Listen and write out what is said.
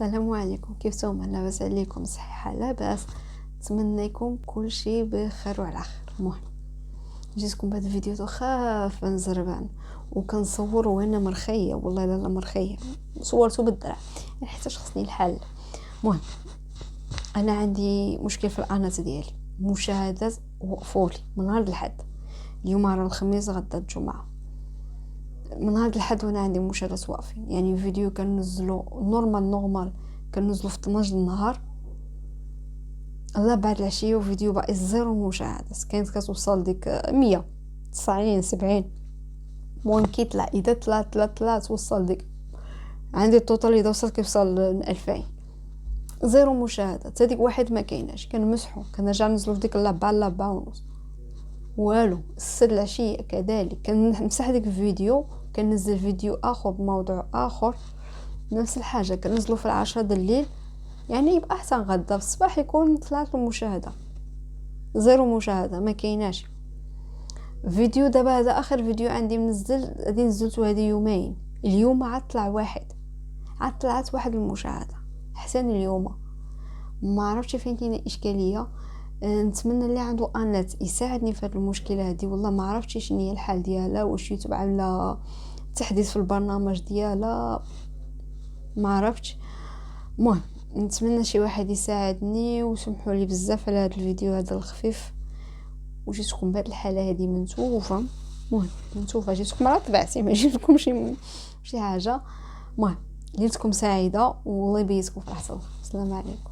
السلام عليكم، كيفتم؟ لاباس عليكم؟ صحيحه لاباس؟ نتمنى يكون كل شيء بخير وعلى خير. المهم جيتكم بهذا الفيديو خاف نزربان وكنصور وانا مرخيه، والله لا مرخيه، صورته بالدرع حتى خصني الحل. المهم انا عندي مشكل في الانات ديالي، مشاهدات وقفولي من نهار الحد. اليوم راه الخميس، غدا الجمعه. من نهار الحد وانا عندي مشاهدات واقفين، يعني فيديو كننزلو نورمال كننزلو في 12 النهار، الله بعد العشيه وفيديو باقي زيرو مشاهدات. كانت كتوصل ديك 100 90 70. المهم كيطلع اذا طلع توصل ديك عندي التوتال اذا وصل كيوصل 2000 زيرو مشاهدات. هذيك واحد ما كايناش، كنمسحو كنرجع ننزلو في ديك اللعبه ونص والو. السد العشيه كذلك كنمسح ديك الفيديو، كننزل فيديو اخر بموضوع اخر، نفس الحاجه كننزلو في 10 د الليل، يعني يبقى احسن غدا في الصباح يكون 3 مشاهده. زيرو مشاهده ما كايناش. فيديو دابا هذا اخر فيديو عندي منزل، غادي نزلته هذه يومين، اليوم عاد طلع واحد، عاد طلعت واحد المشاهده حسن اليوم. ما عرفتش فين كاينه الاشكاليه. نتمنى اللي عنده انت يساعدني في هذه المشكله هذه، والله ما عرفتش شنو هي الحل ديالها. واش يوتيوب عامله تحديث في البرنامج ديالها، ما عرفتش. المهم نتمنى شي واحد يساعدني، وسمحوا لي بزاف على هذا الفيديو هذا الخفيف، وجيتكم بهذه الحاله هذه منتوفه. المهم منتوفه جيتكم على طبيعتي، ما جبتكم شي حاجه. المهم ليلتكم سعيده والله يبيتكم في احسن. السلام عليكم.